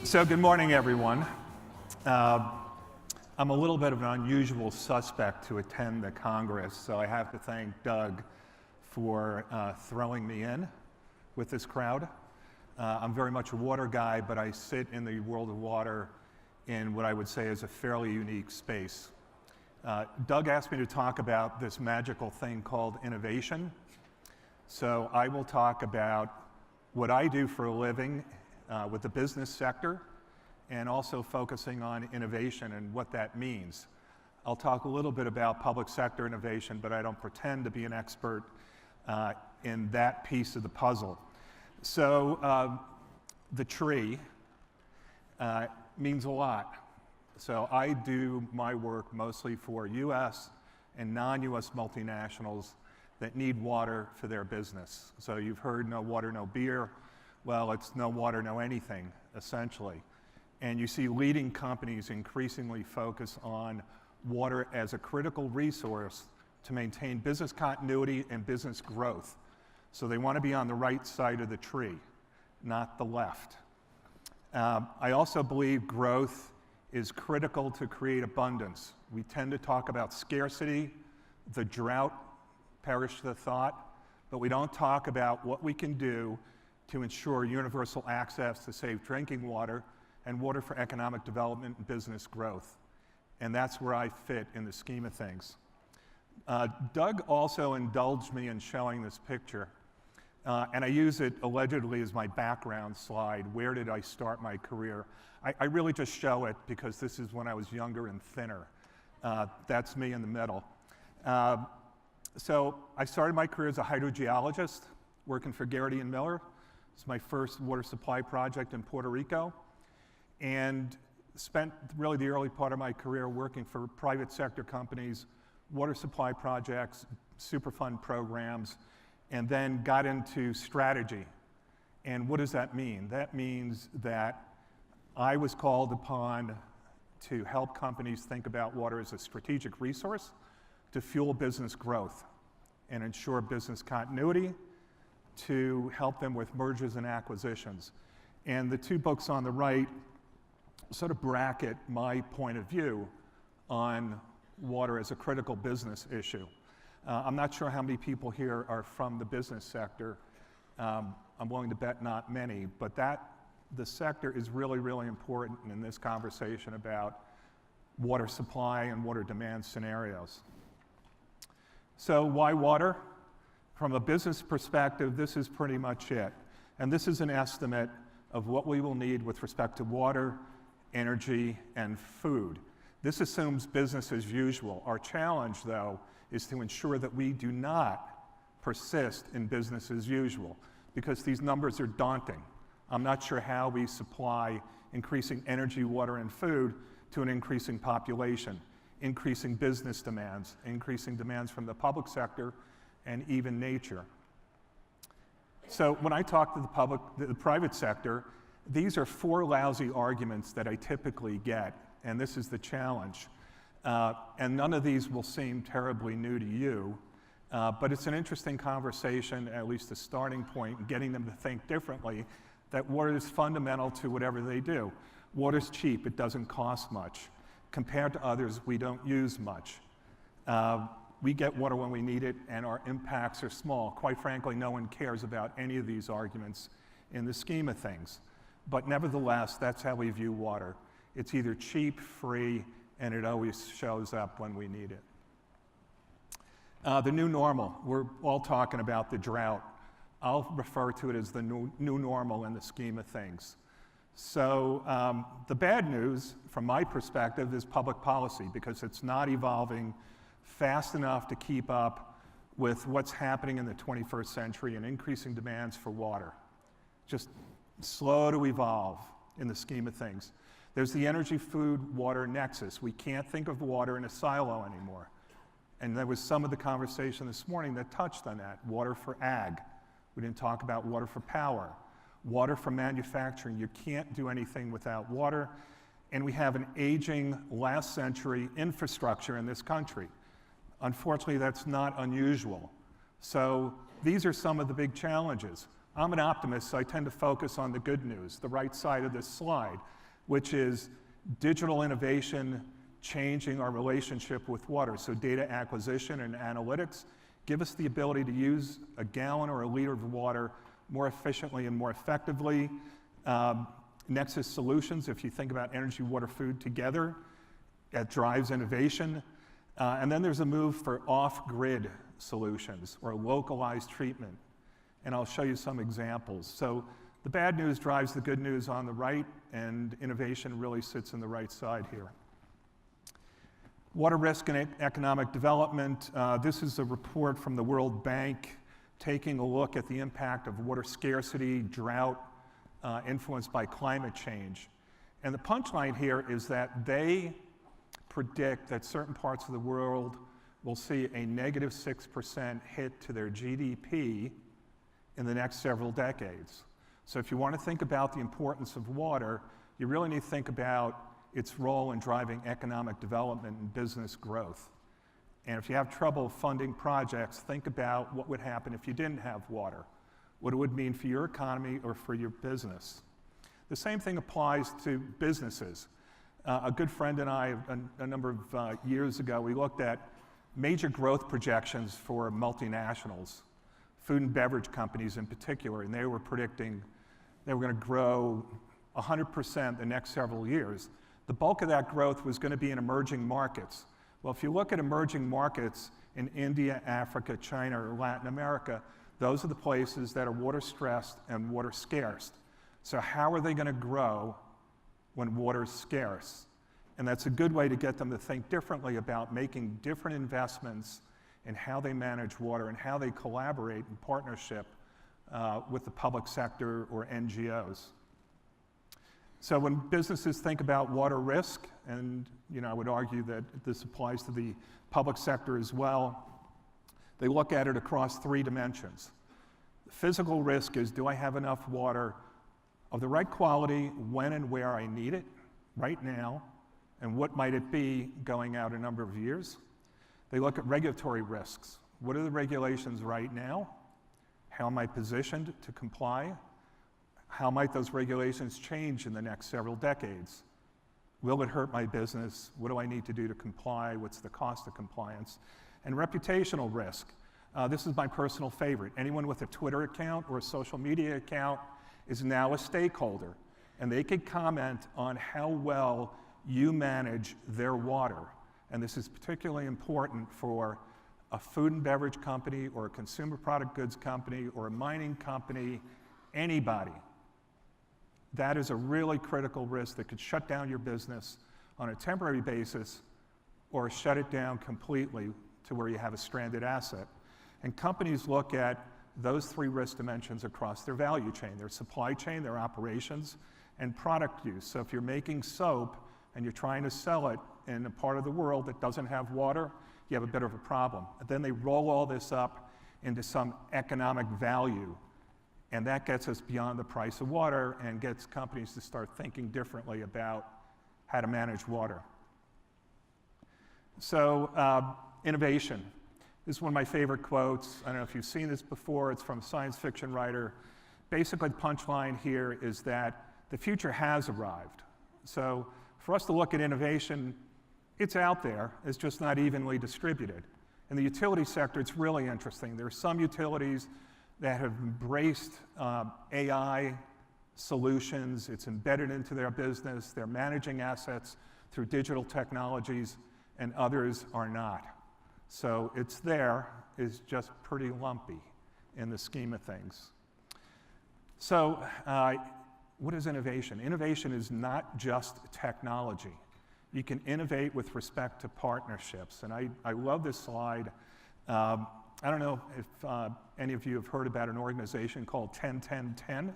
So good morning, everyone. I'm a little bit of an unusual suspect to attend the Congress, so I have to thank Doug for throwing me in with this crowd. I'm very much a water guy, but I sit in the world of water in what I would say is a fairly unique space. Doug asked me to talk about this magical thing called innovation. So I will talk about what I do for a living with the business sector, and also focusing on innovation and what that means. I'll talk a little bit about public sector innovation, but I don't pretend to be an expert in that piece of the puzzle. So the tree means a lot. So I do my work mostly for US and non-US multinationals that need water for their business. So you've heard no water, no beer. Well, it's no water, no anything, essentially. And you see leading companies increasingly focus on water as a critical resource to maintain business continuity and business growth. So they want to be on the right side of the tree, not the left. I also believe growth is critical to create abundance. We tend to talk about scarcity, the drought, perish the thought, but we don't talk about what we can do to ensure universal access to safe drinking water and water for economic development and business growth. And that's where I fit in the scheme of things. Doug also indulged me in showing this picture, and I use it allegedly as my background slide. Where did I start my career? I really just show it because this is when I was younger and thinner. That's me in the middle. So I started my career as a hydrogeologist, working for Garrity and Miller. It's my first water supply project in Puerto Rico, and spent really the early part of my career working for private sector companies, water supply projects, Superfund programs, and then got into strategy. And what does that mean? That means that I was called upon to help companies think about water as a strategic resource to fuel business growth and ensure business continuity, to help them with mergers and acquisitions. And the two books on the right sort of bracket my point of view on water as a critical business issue. I'm not sure how many people here are from the business sector. I'm willing to bet not many, but the sector is really, really important in this conversation about water supply and water demand scenarios. So why water? From a business perspective, this is pretty much it. And this is an estimate of what we will need with respect to water, energy, and food. This assumes business as usual. Our challenge, though, is to ensure that we do not persist in business as usual, because these numbers are daunting. I'm not sure how we supply increasing energy, water, and food to an increasing population, increasing business demands, increasing demands from the public sector, and even nature. So when I talk to the private sector, these are four lousy arguments that I typically get, and this is the challenge. And none of these will seem terribly new to you, but it's an interesting conversation, at least a starting point, in getting them to think differently, that water is fundamental to whatever they do. Water's cheap, it doesn't cost much. Compared to others, we don't use much. We get water when we need it, and our impacts are small. Quite frankly, no one cares about any of these arguments in the scheme of things. But nevertheless, that's how we view water. It's either cheap, free, and it always shows up when we need it. The new normal. We're all talking about the drought. I'll refer to it as the new normal in the scheme of things. So the bad news, from my perspective, is public policy, because it's not evolving fast enough to keep up with what's happening in the 21st century and increasing demands for water. Just slow to evolve in the scheme of things. There's the energy, food, water nexus. We can't think of water in a silo anymore. And there was some of the conversation this morning that touched on that. Water for ag. We didn't talk about water for power. Water for manufacturing. You can't do anything without water. And we have an aging last century infrastructure in this country. Unfortunately, that's not unusual. So these are some of the big challenges. I'm an optimist, so I tend to focus on the good news, the right side of this slide, which is digital innovation changing our relationship with water. So data acquisition and analytics give us the ability to use a gallon or a liter of water more efficiently and more effectively. Nexus solutions, if you think about energy, water, food together, that drives innovation. And then there's a move for off-grid solutions or localized treatment. And I'll show you some examples. So the bad news drives the good news on the right, and innovation really sits in the right side here. Water risk and economic development. This is a report from the World Bank taking a look at the impact of water scarcity, drought, influenced by climate change. And the punchline here is that they predict that certain parts of the world will see a negative 6% hit to their GDP in the next several decades. So if you want to think about the importance of water, you really need to think about its role in driving economic development and business growth. And if you have trouble funding projects, think about what would happen if you didn't have water, what it would mean for your economy or for your business. The same thing applies to businesses. A good friend and I, a number of years ago, we looked at major growth projections for multinationals, food and beverage companies in particular, and they were predicting they were going to grow 100% the next several years. The bulk of that growth was going to be in emerging markets. Well, if you look at emerging markets in India, Africa, China, or Latin America, those are the places that are water stressed and water scarce. So how are they going to grow when water is scarce? And that's a good way to get them to think differently about making different investments in how they manage water and how they collaborate in partnership with the public sector or NGOs. So when businesses think about water risk, and I would argue that this applies to the public sector as well, they look at it across three dimensions. The physical risk is, do I have enough water of the right quality when and where I need it right now, and what might it be going out a number of years? They look at regulatory risks. What are the regulations right now? How am I positioned to comply? How might those regulations change in the next several decades? Will it hurt my business? What do I need to do to comply? What's the cost of compliance? And reputational risk. This is my personal favorite. Anyone with a Twitter account or a social media account is now a stakeholder, and they could comment on how well you manage their water. And this is particularly important for a food and beverage company or a consumer product goods company or a mining company, anybody. That is a really critical risk that could shut down your business on a temporary basis or shut it down completely to where you have a stranded asset. And companies look at those three risk dimensions across their value chain, their supply chain, their operations, and product use. So if you're making soap and you're trying to sell it in a part of the world that doesn't have water, you have a bit of a problem. And then they roll all this up into some economic value, and that gets us beyond the price of water and gets companies to start thinking differently about how to manage water. So innovation. This is one of my favorite quotes. I don't know if you've seen this before. It's from a science fiction writer. Basically, the punchline here is that the future has arrived. So for us to look at innovation, it's out there. It's just not evenly distributed. In the utility sector, it's really interesting. There are some utilities that have embraced AI solutions. It's embedded into their business. They're managing assets through digital technologies, and others are not. So it's just pretty lumpy in the scheme of things. So what is innovation? Innovation is not just technology. You can innovate with respect to partnerships. And I love this slide. I don't know if any of you have heard about an organization called 10-10-10.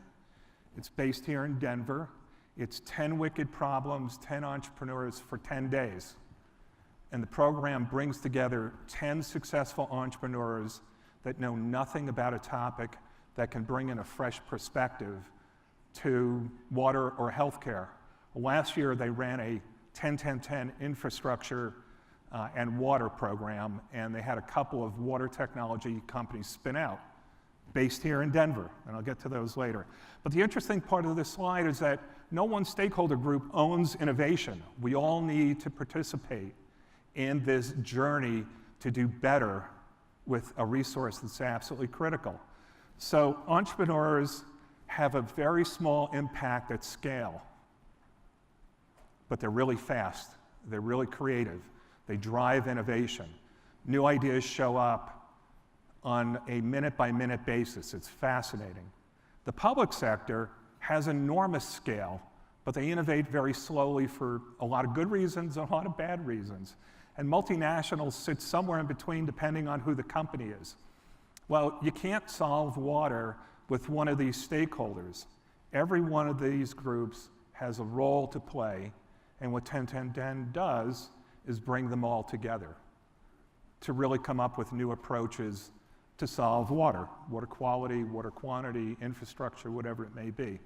It's based here in Denver. It's 10 wicked problems, 10 entrepreneurs for 10 days. And the program brings together 10 successful entrepreneurs that know nothing about a topic that can bring in a fresh perspective to water or healthcare. Last year, they ran a 10-10-10 infrastructure and water program, and they had a couple of water technology companies spin out. based here in Denver, and I'll get to those later. But the interesting part of this slide is that no one stakeholder group owns innovation. We all need to participate in this journey to do better with a resource that's absolutely critical. So entrepreneurs have a very small impact at scale, but they're really fast, they're really creative, they drive innovation. New ideas show up on a minute-by-minute basis. It's fascinating. The public sector has enormous scale, but they innovate very slowly for a lot of good reasons and a lot of bad reasons. And multinationals sit somewhere in between depending on who the company is. Well, you can't solve water with one of these stakeholders. Every one of these groups has a role to play, and what 10-10-10 does is bring them all together to really come up with new approaches to solve water quality, water quantity, infrastructure, whatever it may be.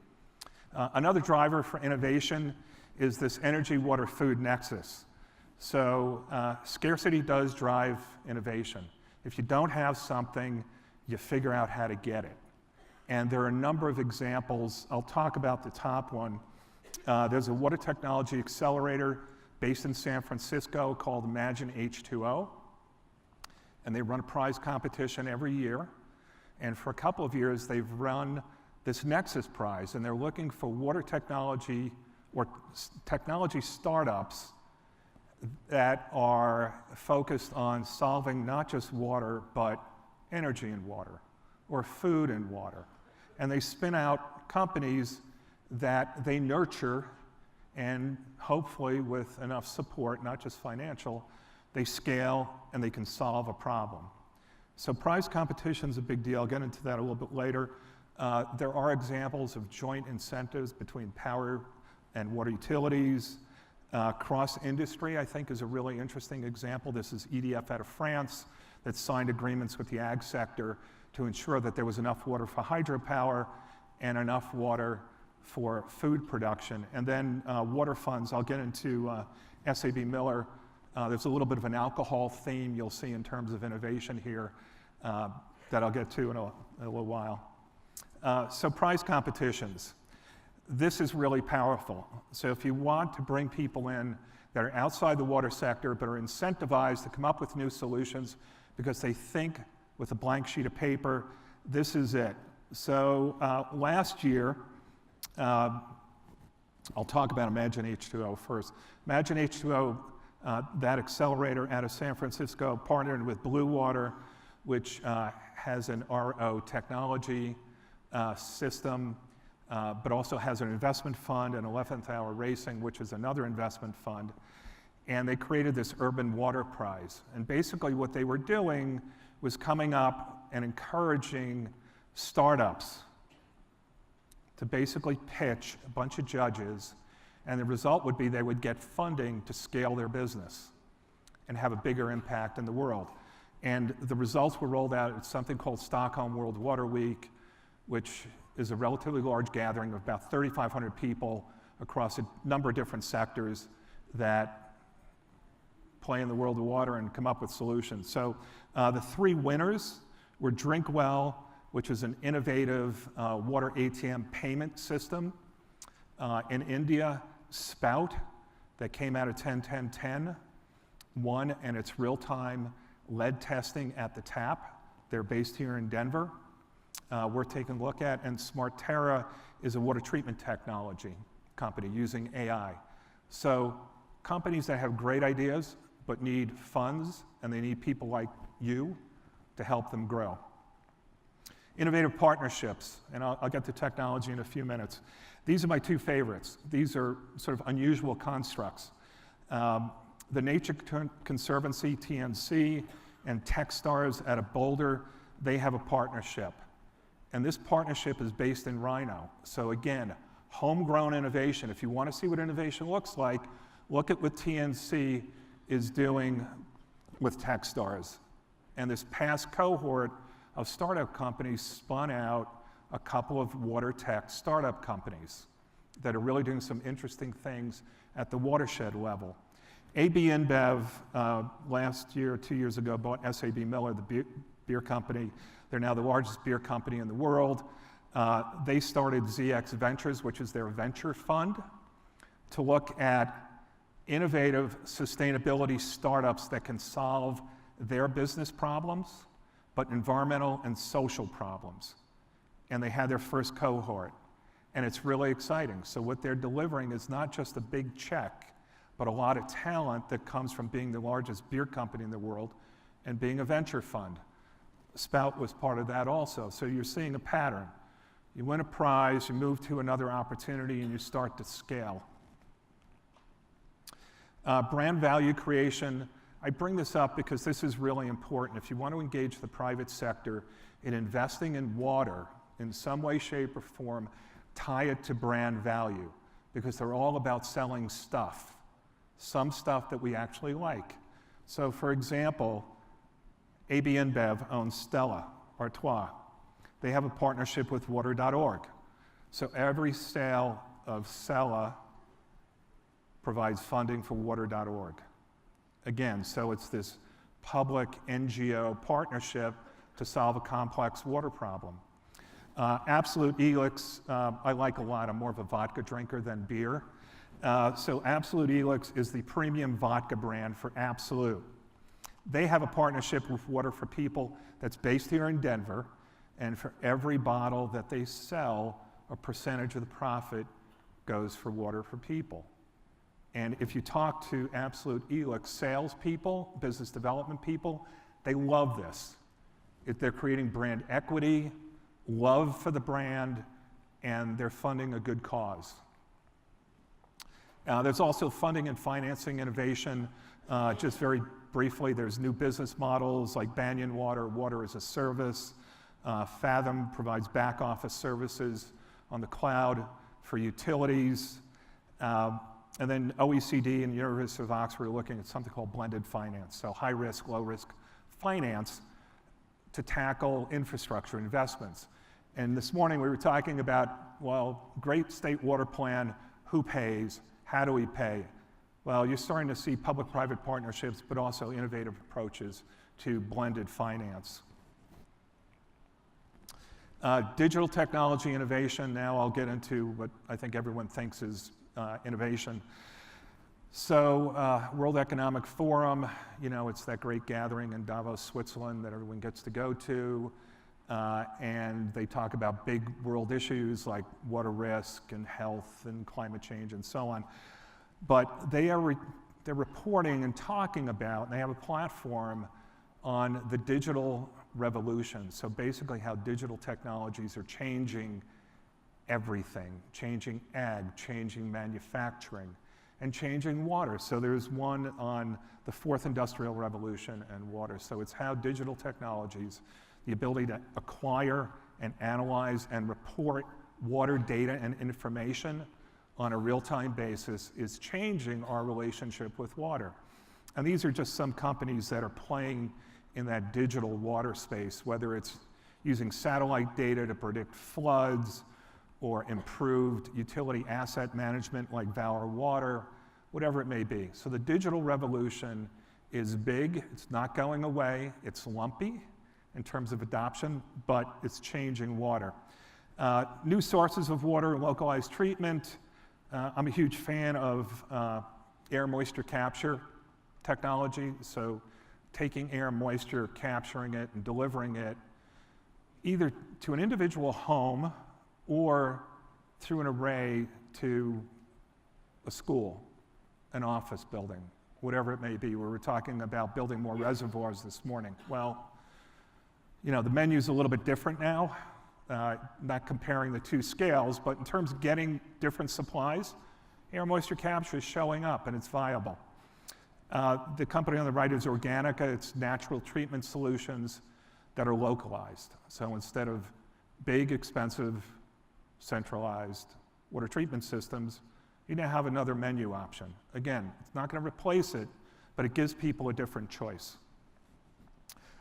Another driver for innovation is this energy, water, food nexus. So scarcity does drive innovation. If you don't have something, you figure out how to get it. And there are a number of examples. I'll talk about the top one. There's a water technology accelerator based in San Francisco called Imagine H2O. And they run a prize competition every year. And for a couple of years, they've run this Nexus Prize, and they're looking for water technology or technology startups that are focused on solving not just water, but energy and water, or food and water. And they spin out companies that they nurture, and hopefully with enough support, not just financial, they scale and they can solve a problem. So prize competition is a big deal. I'll get into that a little bit later. There are examples of joint incentives between power and water utilities. Cross-industry, I think, is a really interesting example. This is EDF out of France that signed agreements with the ag sector to ensure that there was enough water for hydropower and enough water for food production. And then water funds, I'll get into SAB Miller. There's a little bit of an alcohol theme you'll see in terms of innovation here that I'll get to in a little while. So prize competitions. This is really powerful. So if you want to bring people in that are outside the water sector but are incentivized to come up with new solutions because they think with a blank sheet of paper, this is it. So last year, I'll talk about Imagine H2O first. Imagine H2O, that accelerator out of San Francisco, partnered with Blue Water, which has an RO technology system, but also has an investment fund and 11th Hour Racing, which is another investment fund. And they created this Urban Water Prize. And basically what they were doing was coming up and encouraging startups to basically pitch a bunch of judges, and the result would be they would get funding to scale their business and have a bigger impact in the world. And the results were rolled out at something called Stockholm World Water Week, which is a relatively large gathering of about 3,500 people across a number of different sectors that play in the world of water and come up with solutions. So the three winners were Drinkwell, which is an innovative water ATM payment system. In India, Spout, that came out of 10-10-10, won, and it's real-time lead testing at the tap. They're based here in Denver. Worth taking a look at. And Smarterra is a water treatment technology company using AI. So companies that have great ideas but need funds, and they need people like you to help them grow. Innovative partnerships, and I'll get to technology in a few minutes. These are my two favorites. These are sort of unusual constructs. The Nature Conservancy, TNC, and Techstars out of Boulder, they have a partnership. And this partnership is based in Rhino. So again, homegrown innovation. If you want to see what innovation looks like, look at what TNC is doing with Techstars. And this past cohort of startup companies spun out a couple of water tech startup companies that are really doing some interesting things at the watershed level. AB InBev last year, 2 years ago, bought SAB Miller, the beer company. They're now the largest beer company in the world. They started ZX Ventures, which is their venture fund, to look at innovative sustainability startups that can solve their business problems, but environmental and social problems. And they had their first cohort. And it's really exciting. So what they're delivering is not just a big check, but a lot of talent that comes from being the largest beer company in the world and being a venture fund. Spout was part of that also. So you're seeing a pattern. You win a prize, you move to another opportunity, and you start to scale. Brand value creation. I bring this up because this is really important. If you want to engage the private sector in investing in water in some way, shape, or form, tie it to brand value, because they're all about selling stuff, some stuff that we actually like. So for example, AB InBev owns Stella Artois. They have a partnership with water.org. So every sale of Stella provides funding for water.org. Again, so it's this public NGO partnership to solve a complex water problem. Absolute Elix, I like a lot. I'm more of a vodka drinker than beer. So Absolute Elix is the premium vodka brand for Absolute. They have a partnership with Water for People that's based here in Denver, and for every bottle that they sell, a percentage of the profit goes for Water for People. And if you talk to Absolute Elix salespeople, business development people, they love this. They're creating brand equity, love for the brand, and they're funding a good cause. There's also funding and financing innovation. Just very briefly, there's new business models like Banyan Water, Water as a Service. Fathom provides back office services on the cloud for utilities. And then OECD and the University of Oxford are looking at something called blended finance, so high risk, low risk finance to tackle infrastructure investments. And this morning we were talking about, well, great state water plan, who pays, how do we pay? Well, you're starting to see public-private partnerships, but also innovative approaches to blended finance. Digital technology innovation, now I'll get into what I think everyone thinks is innovation. So World Economic Forum, you know, it's that great gathering in Davos, Switzerland that everyone gets to go to. And they talk about big world issues like water risk and health and climate change and so on. But they're reporting and talking about, and they have a platform on the digital revolution. So basically how digital technologies are changing everything, changing ag, changing manufacturing, and changing water. So there's one on the fourth industrial revolution and water. So it's how digital technologies, the ability to acquire and analyze and report water data and information on a real-time basis is changing our relationship with water. And these are just some companies that are playing in that digital water space, whether it's using satellite data to predict floods or improved utility asset management like Valor Water, whatever it may be. So the digital revolution is big, it's not going away, it's lumpy in terms of adoption, but it's changing water. New sources of water and localized treatment. I'm a huge fan of air moisture capture technology, so taking air moisture, capturing it, and delivering it either to an individual home or through an array to a school, an office building, whatever it may be. We were talking about building more reservoirs this morning. Well, you know, the menu's a little bit different now. Not comparing the two scales, but in terms of getting different supplies, air moisture capture is showing up and it's viable. The company on the right is Organica. It's natural treatment solutions that are localized. So instead of big, expensive, centralized water treatment systems, you now have another menu option. Again, it's not going to replace it, but it gives people a different choice.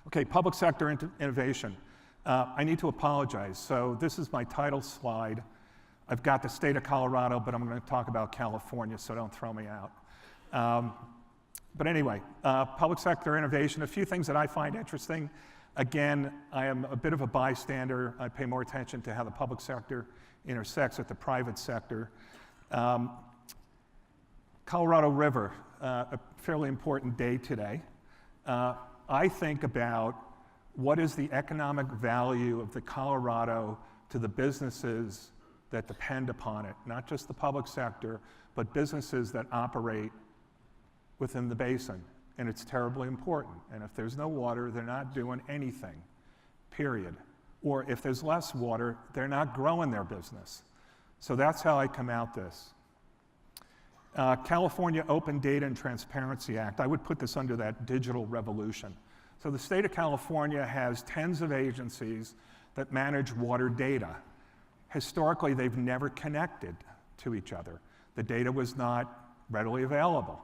Okay, public sector innovation. I need to apologize. So this is my title slide. I've got the state of Colorado, but I'm going to talk about California, so don't throw me out. But anyway, public sector innovation, a few things that I find interesting. Again, I am a bit of a bystander. I pay more attention to how the public sector intersects with the private sector. Colorado River, a fairly important day today. I think about what is the economic value of the Colorado to the businesses that depend upon it, not just the public sector, but businesses that operate within the basin. And it's terribly important. And if there's no water, they're not doing anything, period. Or if there's less water, they're not growing their business. So that's how I come out this. California Open Data and Transparency Act, I would put this under that digital revolution. So the state of California has tens of agencies that manage water data. Historically, they've never connected to each other. The data was not readily available.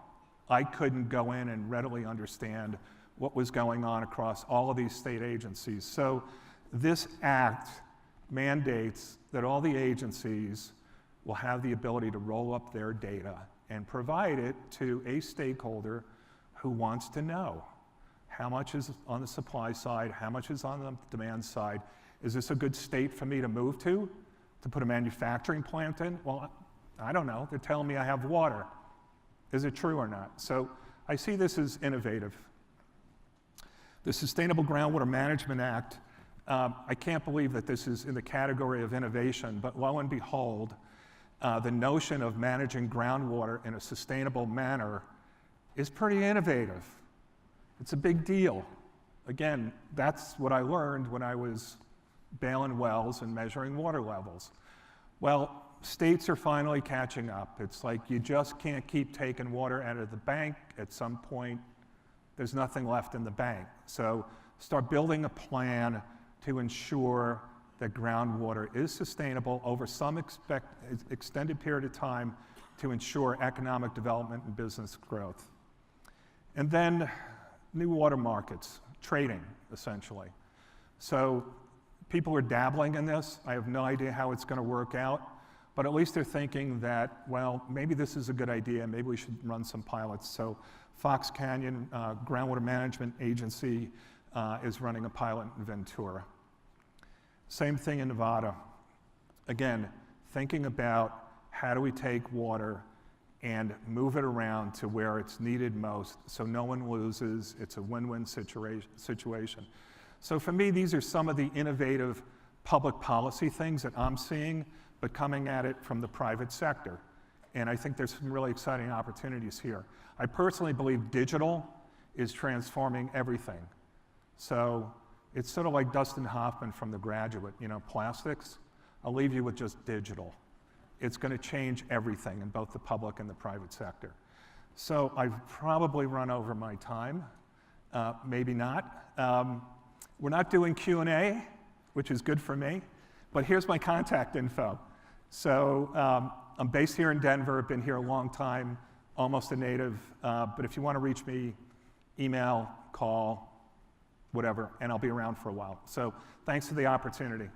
I couldn't go in and readily understand what was going on across all of these state agencies. So this act mandates that all the agencies will have the ability to roll up their data and provide it to a stakeholder who wants to know how much is on the supply side, how much is on the demand side. Is this a good state for me to move to put a manufacturing plant in? Well, I don't know. They're telling me I have water. Is it true or not? So I see this as innovative. The Sustainable Groundwater Management Act, I can't believe that this is in the category of innovation, but lo and behold, the notion of managing groundwater in a sustainable manner is pretty innovative. It's a big deal. Again, that's what I learned when I was bailing wells and measuring water levels. Well, states are finally catching up. It's like you just can't keep taking water out of the bank. At some point, there's nothing left in the bank. So start building a plan to ensure that groundwater is sustainable over some extended period of time to ensure economic development and business growth. And then new water markets, trading, essentially. So people are dabbling in this. I have no idea how it's going to work out. But at least they're thinking that, well, maybe this is a good idea, maybe we should run some pilots. So Fox Canyon Groundwater Management Agency is running a pilot in Ventura. Same thing in Nevada. Again, thinking about how do we take water and move it around to where it's needed most so no one loses. It's a win-win situation. So for me, these are some of the innovative public policy things that I'm seeing, but coming at it from the private sector. And I think there's some really exciting opportunities here. I personally believe digital is transforming everything. So it's sort of like Dustin Hoffman from The Graduate, you know, plastics. I'll leave you with just digital. It's going to change everything in both the public and the private sector. So I've probably run over my time, maybe not. We're not doing Q&A, which is good for me, but here's my contact info. So I'm based here in Denver, been here a long time, almost a native, but if you want to reach me, email, call, whatever, and I'll be around for a while. So thanks for the opportunity.